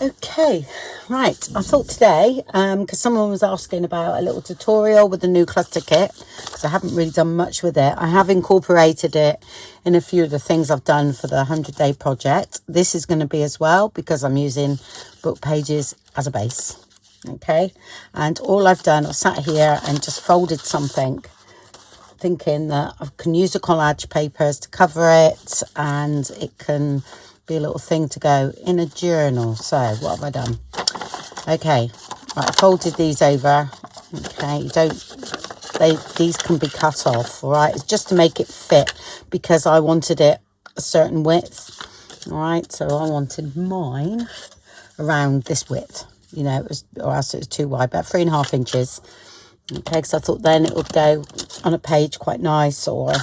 Okay, right, I thought today, because someone was asking about a little tutorial with the new cluster kit, because I haven't really done much with it. I have incorporated it in a few of the things I've done for the 100-day project. This is going to be as well, because I'm using book pages as a base. Okay, and all I've done, I've sat here and just folded something, thinking that I can use the collage papers to cover it, and it can be a little thing to go in a journal. So what have I done? Okay, right, I folded these over. Okay, these can be cut off. All right, it's just to make it fit, because I wanted it a certain width. All right, so I wanted mine around this width, you know, it was, or else it was too wide, about 3.5 inches. Okay, because I thought then it would go on a page quite nice, or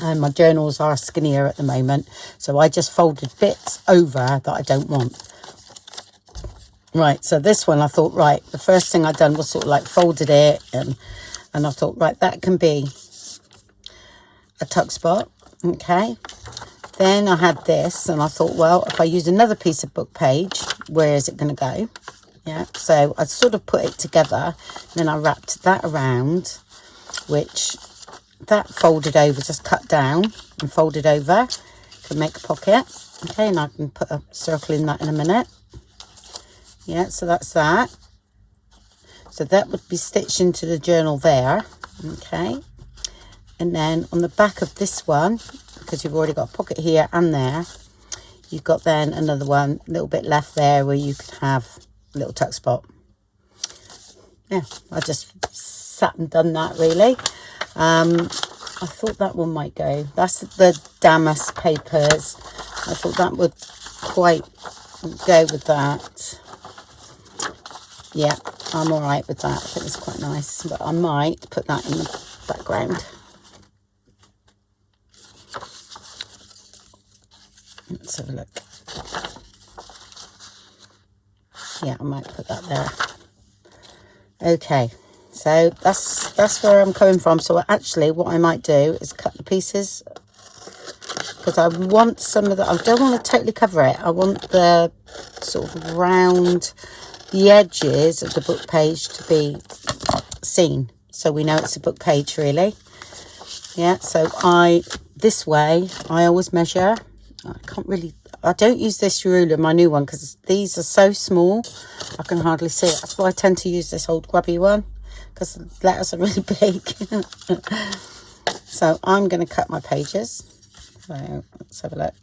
and my journals are skinnier at the moment, so I just folded bits over that I don't want. Right, so this one I thought, right, the first thing I done was sort of like folded it, and I thought, right, that can be a tuck spot. Okay, then I had this, and I thought, well, if I use another piece of book page, where is it going to go? Yeah, so I sort of put it together, and then I wrapped that around, which that folded over, just cut down and folded over, can make a pocket. Okay, and I can put a circle in that in a minute. Yeah, so that's that. So that would be stitched into the journal there. Okay, and then on the back of this one, because you've already got a pocket here and there, you've got then another one, a little bit left there, where you could have a little tuck spot. Yeah, I just sat and done that, really. I thought that one might go. That's the damask papers. I thought that would quite go with that. Yeah, I'm all right with that. I think it's quite nice, but I might put that in the background. Let's have a look. Yeah, I might put that there. Okay, so that's where I'm coming from. So actually what I might do is cut the pieces, because I want some of the, I don't want to totally cover it. I want the sort of round, the edges of the book page to be seen, so we know it's a book page, really. Yeah, so this way I always measure. I don't use this ruler, my new one, because these are so small I can hardly see it. That's why I tend to use this old grubby one, because the letters are really big. So I'm going to cut my pages. So let's have a look.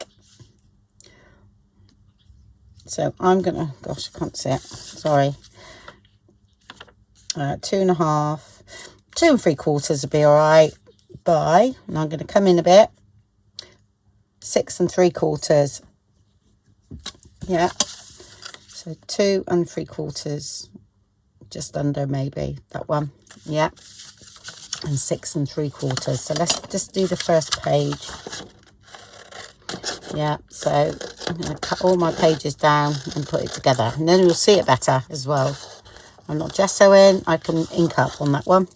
So I'm going to, gosh, I can't see it, sorry. 2.5, 2 3/4 would be all right. And I'm going to come in a bit. 6 3/4. Yeah, so 2 3/4, just under, maybe that one. Yeah, and 6 3/4. So let's just do the first page. Yeah, so I'm going to cut all my pages down and put it together, and then you'll see it better as well. I'm not gessoing, I can ink up on that one,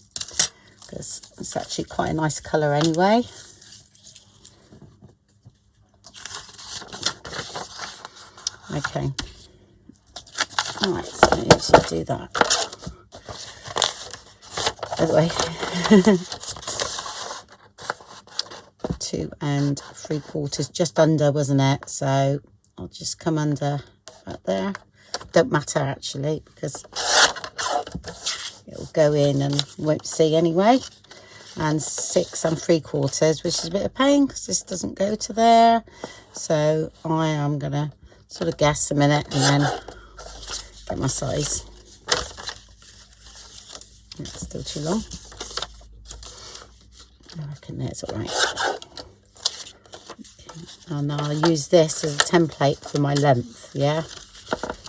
because it's actually quite a nice colour anyway. Okay, all right, so I usually do that. By the way, 2 3/4, just under, wasn't it? So I'll just come under right there. Don't matter actually, because it'll go in and won't see anyway. And 6 3/4, which is a bit of pain because this doesn't go to there. So I am gonna sort of guess a minute and then get my size. It's still too long. I reckon that's all right. Okay. And I'll use this as a template for my length, yeah?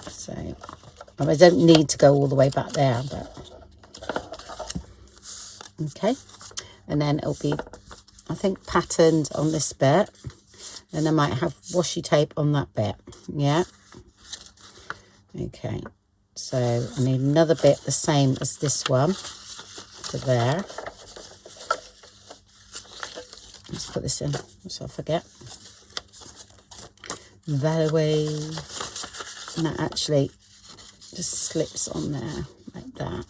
So I don't need to go all the way back there, but okay. And then it'll be, I think, patterned on this bit. And I might have washi tape on that bit, yeah? Okay, so I need another bit the same as this one to there. Let's put this in so I forget. That away. And that actually just slips on there like that.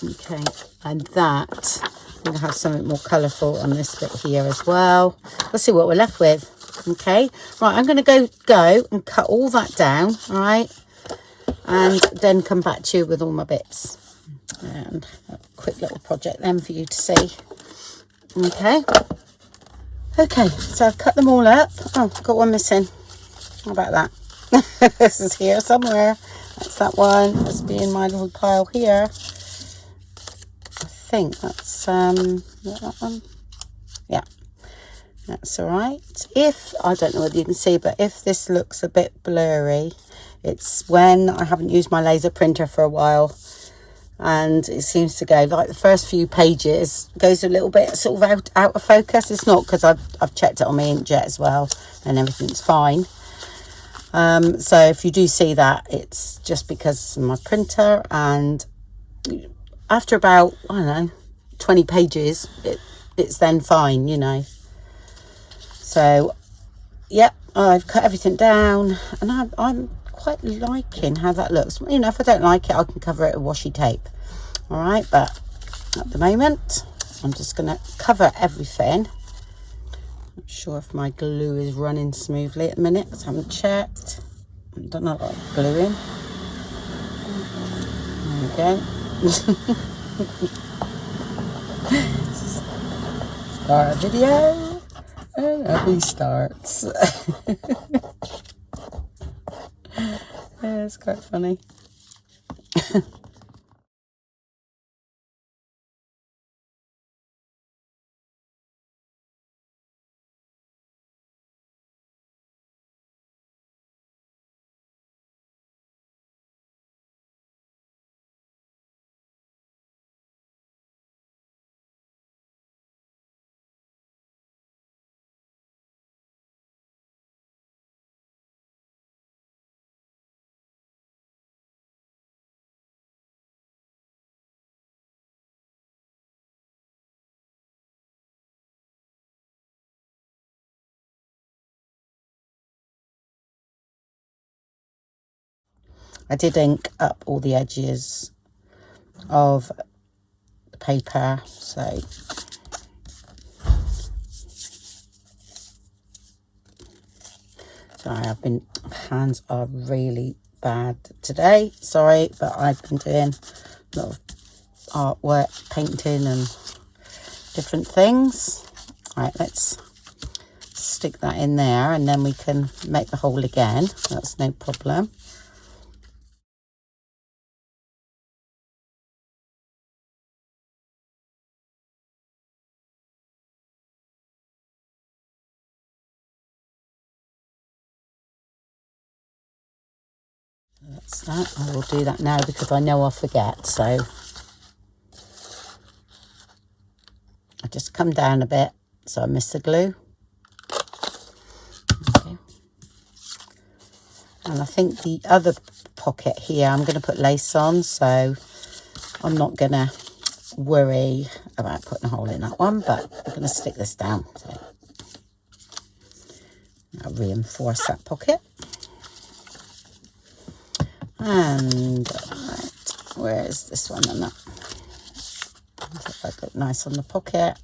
Okay, and that, I'm going to have something more colourful on this bit here as well. Let's see what we're left with. Okay, right, I'm going to go and cut all that down, all right, and then come back to you with all my bits. And a quick little project then for you to see. Okay, so I've cut them all up. Oh, I've got one missing. How about that? This is here somewhere. That's that one. That's be in my little pile here. I think that's that one. Yeah, that's all right. If, I don't know whether you can see, but if this looks a bit blurry, it's when I haven't used my laser printer for a while, and it seems to go like the first few pages goes a little bit sort of out of focus. It's not because I've checked it on my inkjet as well and everything's fine. So if you do see that, it's just because of my printer, and after about, I don't know, 20 pages, it's then fine, you know. So, yep, I've cut everything down, and I'm quite liking how that looks. You know, if I don't like it, I can cover it with washi tape. All right, but at the moment, I'm just going to cover everything. Not sure if my glue is running smoothly at the minute, because I haven't checked. I've done a lot of gluing. There we go. Start a video, and Abby starts. Yeah, it's quite funny. I did ink up all the edges of the paper, so sorry, hands are really bad today, sorry, but I've been doing a lot of artwork, painting and different things. All right, let's stick that in there, and then we can make the hole again. That's no problem. That's that. I will do that now because I know I'll forget. So I just come down a bit so I miss the glue. Okay. And I think the other pocket here, I'm going to put lace on, so I'm not going to worry about putting a hole in that one, but I'm going to stick this down. So I'll reinforce that pocket. And right, where is this one on that? That look nice on the pocket.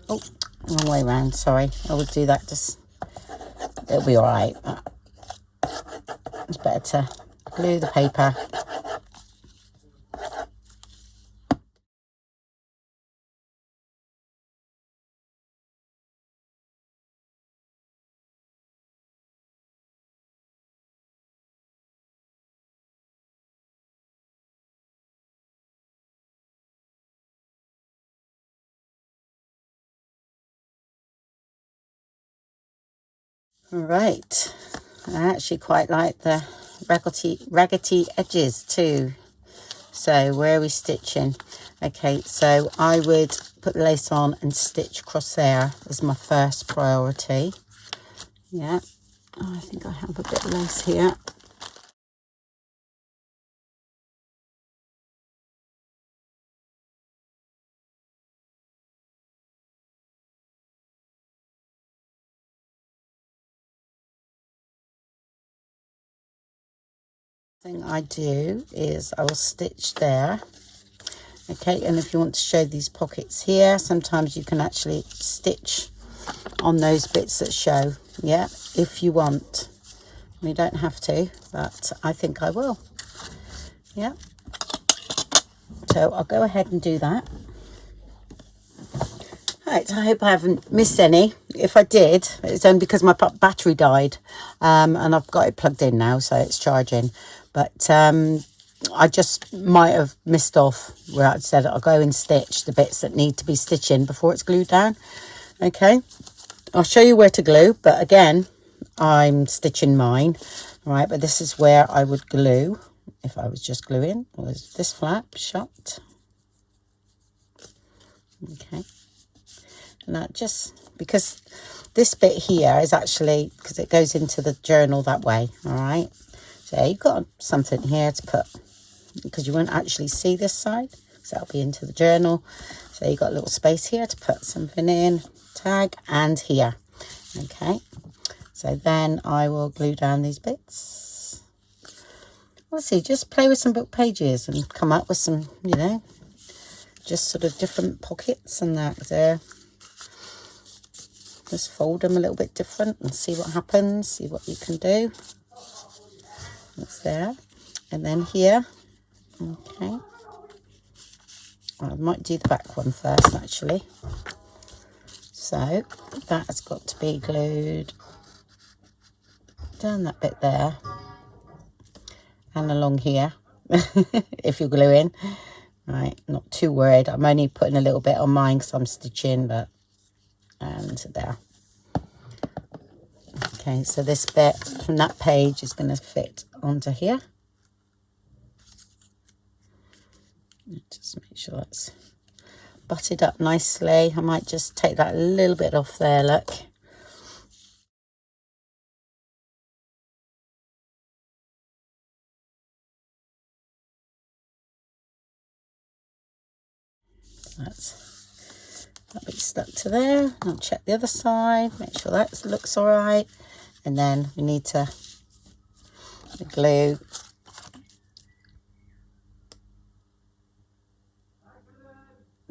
Oh, wrong way around, sorry. I would do that, just, it'll be all right. But it's better to glue the paper. All right, I actually quite like the raggedy edges too. So where are we stitching? Okay, so I would put the lace on and stitch across there as my first priority. Yeah, oh, I think I have a bit of lace here. Thing I do is I will stitch there. Okay, and if you want to show these pockets here, sometimes you can actually stitch on those bits that show. Yeah, if you want. You don't have to, but I think I will. Yeah, so I'll go ahead and do that. Right, I hope I haven't missed any. If I did, it's only because my battery died, and I've got it plugged in now, so it's charging. But I just might have missed off where I said I'll go and stitch the bits that need to be stitching before it's glued down. Okay, I'll show you where to glue, but again, I'm stitching mine. All right, but this is where I would glue if I was just gluing. Was this flap shut? Okay. And that just, because this bit here is actually, because it goes into the journal that way, all right? So you've got something here to put, because you won't actually see this side, so that'll be into the journal. So you've got a little space here to put something in, tag, and here, okay? So then I will glue down these bits. We'll see, just play with some book pages and come up with some, you know, just sort of different pockets and that there. Just fold them a little bit different and see what happens, see what you can do. That's there. And then here, okay. I might do the back one first, actually. So that has got to be glued down that bit there and along here, if you're gluing. Right, not too worried. I'm only putting a little bit on mine because I'm stitching, but and there. Okay, so this bit from that page is going to fit onto here. Just make sure that's butted up nicely. I might just take that a little bit off there, look. That'll be stuck to there. I'll check the other side, make sure that looks all right. And then we need to glue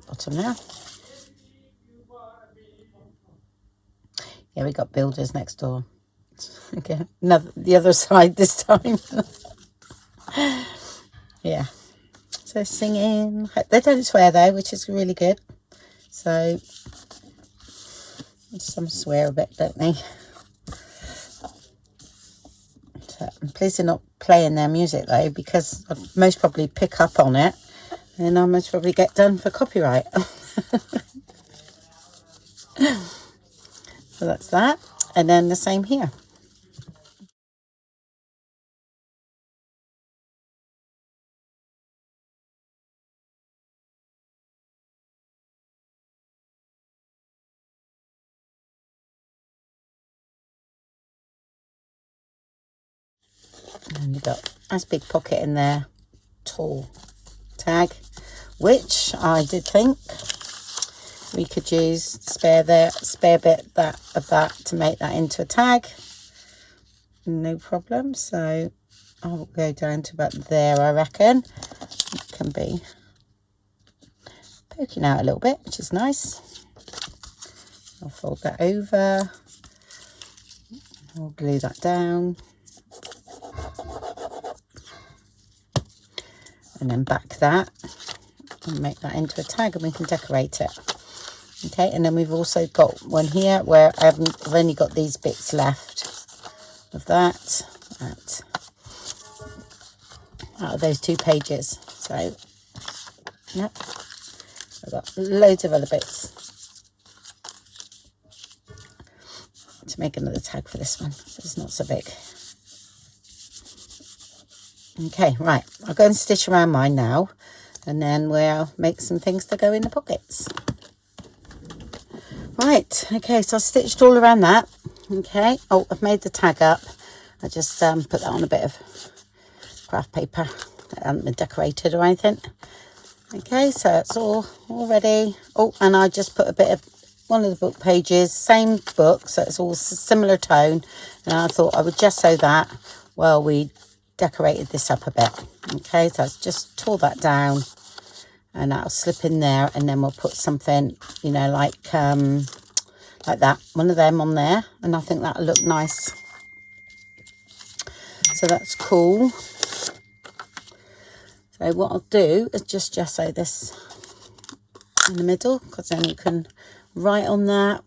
bottom there. Yeah, we got builders next door. Okay, the other side this time. Yeah. So singing. They don't swear though, which is really good. So some swear a bit, don't they? So I'm pleased they're not playing their music though, because I'd most probably pick up on it and I'll most probably get done for copyright. So that's that. And then the same here. And you've got a nice big pocket in there, tall tag, which I did think we could use spare bit of that to make that into a tag. No problem. So I'll go down to about there, I reckon. It can be poking out a little bit, which is nice. I'll fold that over. I'll glue that down. And then back that and make that into a tag, and we can decorate it. Okay, and then we've also got one here where I've only got these bits left of that out of those 2 pages. So yep, I've got loads of other bits to make another tag for this one, so it's not so big. Okay, right, I'll go and stitch around mine now, and then we'll make some things to go in the pockets. Right, okay, so I stitched all around that. Okay, oh, I've made the tag up. I just put that on a bit of craft paper that hasn't been decorated or anything. Okay, so it's all ready. Oh, and I just put a bit of one of the book pages, same book, so it's all similar tone, and I thought I would just sew that while we decorated this up a bit. Okay, so I've just tore that down, and that'll slip in there, and then we'll put something, you know, like that, one of them on there, and I think that'll look nice. So that's cool. So what I'll do is just gesso this in the middle, because then you can write on that.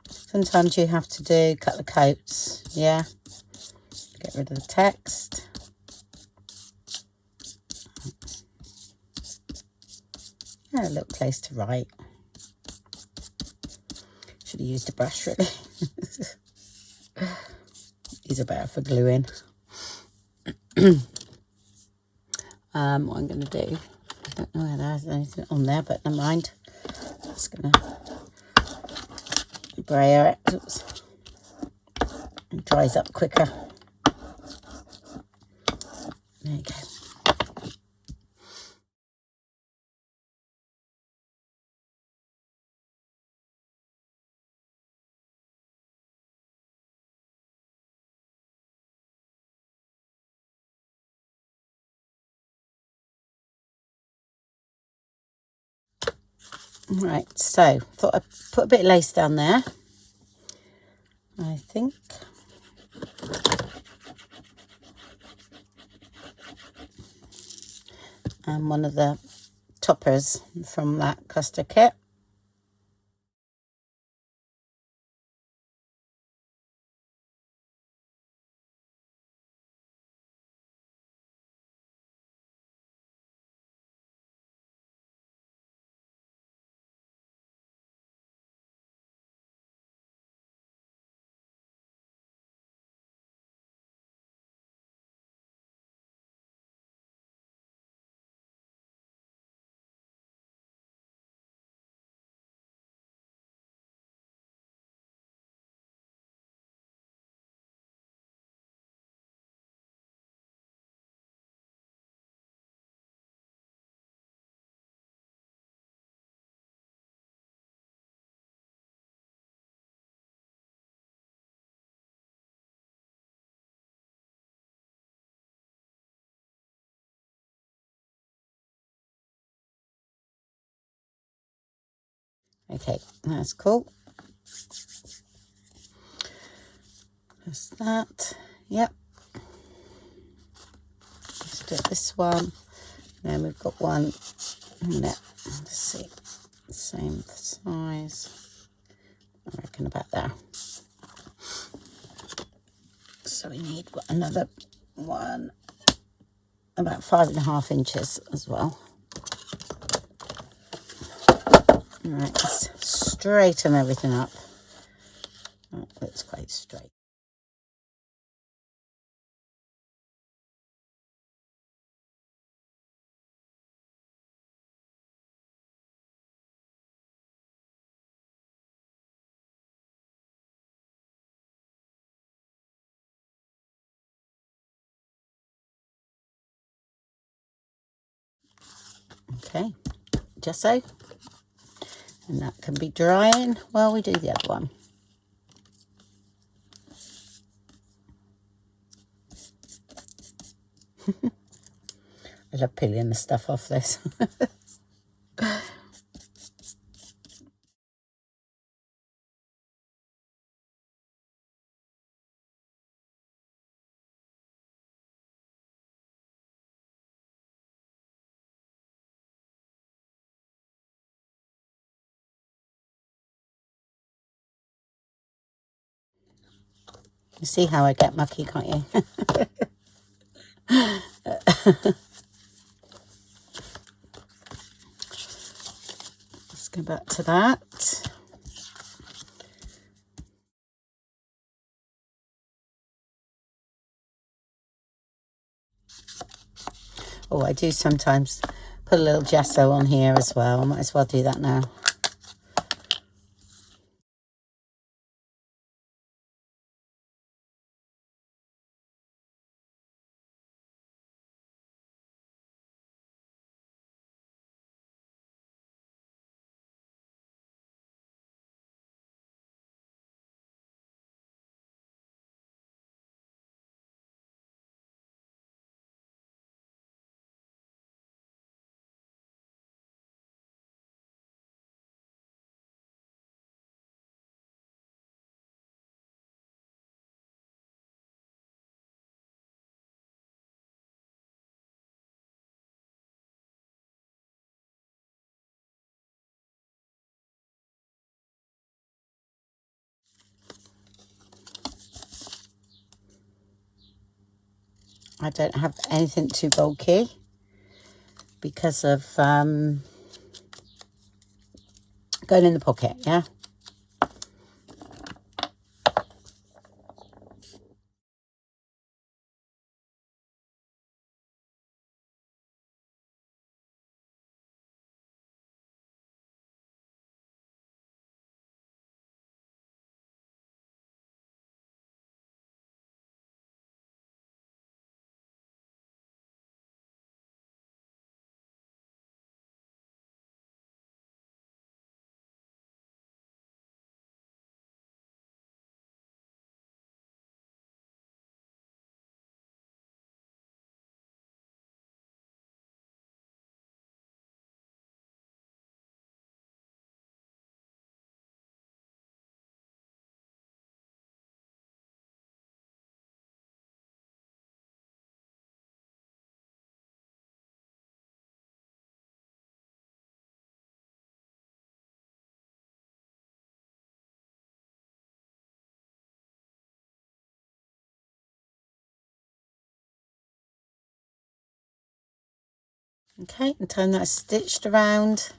Sometimes you have to do cut the coats, yeah. Get rid of the text. And a little place to write. Should have used a brush, really. These are better for gluing. What I'm going to do, I don't know whether there's anything on there, but never mind. Just going to brayer it. Oops. It dries up quicker. There you go. Right, so thought I'd put a bit of lace down there, I think. And one of the toppers from that cluster kit. Okay, that's cool. That's that. Yep. Let's do this one. Then we've got one. Let's see. Same size. I reckon about there. So we need another one about 5.5 inches as well. All right, let's straighten everything up. Oh, it's quite straight. Okay, gesso. And that can be drying while we do the other one. I love peeling the stuff off this. You see how I get mucky, can't you? Let's go back to that. Oh, I do sometimes put a little gesso on here as well. I might as well do that now. I don't have anything too bulky because of going in the pocket, yeah? Okay, and turn that stitched around.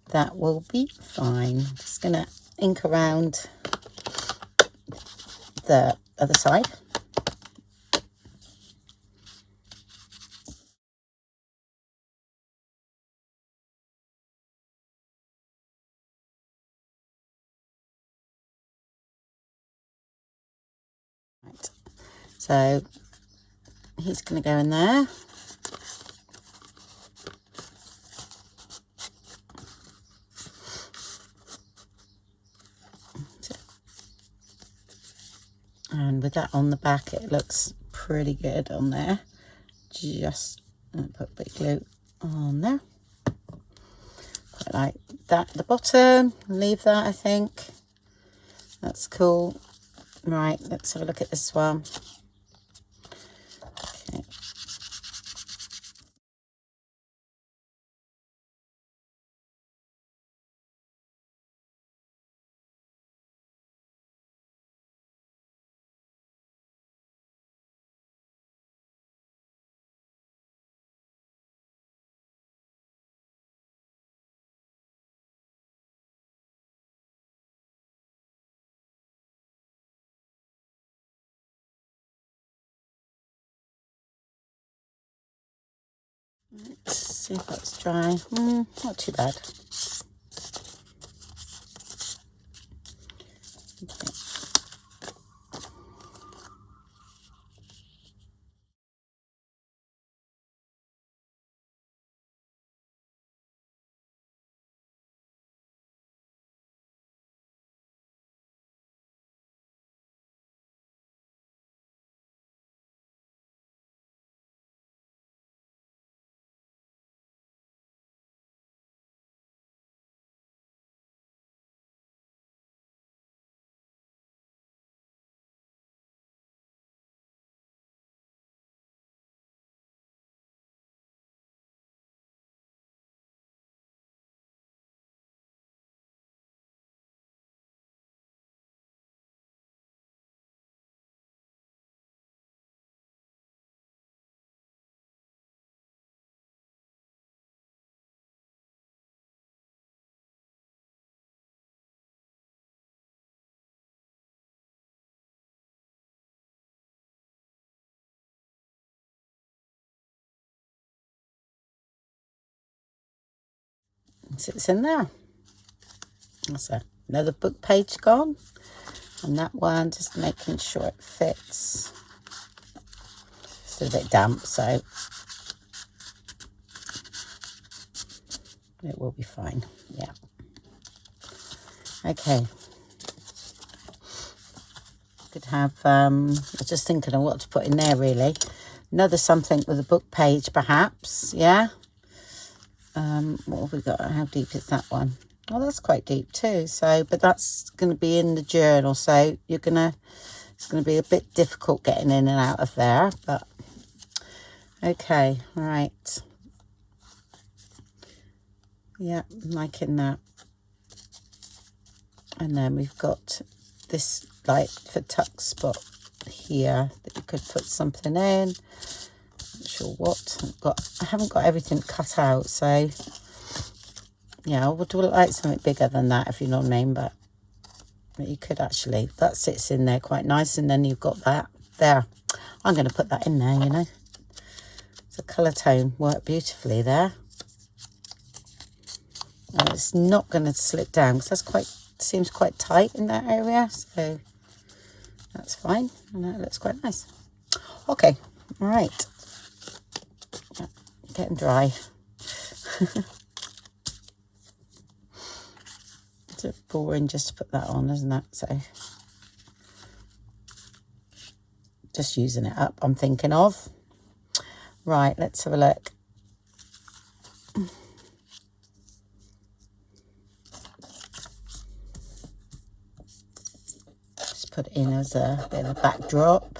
That will be fine. Just gonna ink around the other side. Right, so he's gonna go in there. And with that on the back, it looks pretty good on there. Just put a bit of glue on there. Quite like that at the bottom. Leave that, I think. That's cool. Right, let's have a look at this one. Okay. Let's see if that's dry. Not too bad. Okay. sits in there. That's another book page gone. And that one, just making sure it fits. It's a bit damp, so it will be fine. Yeah. Okay. Could have, I was just thinking of what to put in there, really. Another something with a book page, perhaps. Yeah. What have we got? How deep is that one? Oh, that's quite deep too. So, but that's going to be in the journal. So it's going to be a bit difficult getting in and out of there. But okay, right. Yeah, I'm liking that. And then we've got this like for tuck spot here that you could put something in. Not sure what. I haven't got everything cut out, so yeah, I would like something bigger than that, if you know what I mean. But you could actually, that sits in there quite nice, and then you've got that there. I'm going to put that in there, you know. It's a colour tone, worked beautifully there. And it's not going to slip down because that's quite, seems quite tight in that area, so that's fine, and that looks quite nice. Okay, right, getting dry. It's a bit boring just to put that on, isn't it? So just using it up, I'm thinking of. Right, let's have a look. Just put it in as a bit of a backdrop.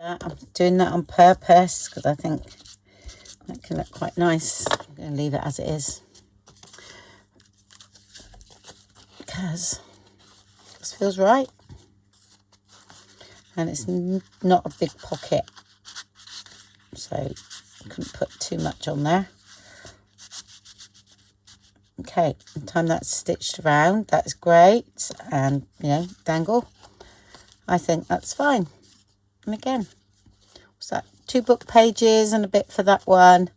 I'm doing that on purpose because I think that can look quite nice. I'm going to leave it as it is because this feels right, and it's not a big pocket, so I couldn't put too much on there. Okay, by the time that's stitched around, that's great, and you know, dangle, I think that's fine. And again, what's that? 2 book pages and a bit for that one,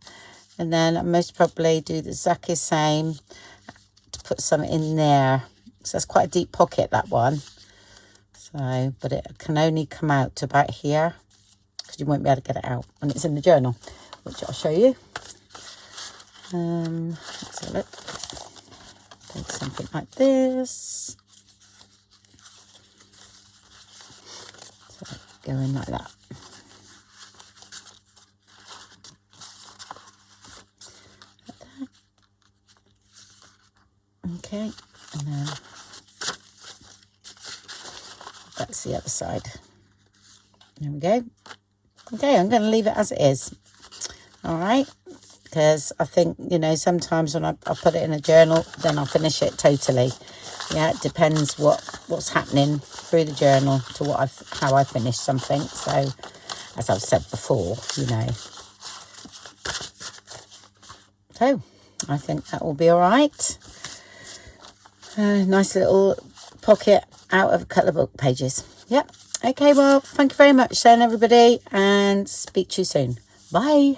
and then I'll most probably do the exactly same to put some in there. So that's quite a deep pocket, that one. So, but it can only come out to about here because you won't be able to get it out when it's in the journal, which I'll show you. Let's have a look. Take something like this. So go in like that. Okay, and then that's the other side. There we go. Okay, I'm going to leave it as it is. All right, because I think, you know, sometimes when I put it in a journal, then I'll finish it totally. Yeah, it depends what's happening through the journal to how I finish something. So, as I've said before, you know. So, I think that will be all right. Nice little pocket out of a couple of book pages. Yep. Okay, well, thank you very much then, everybody, and speak to you soon. Bye.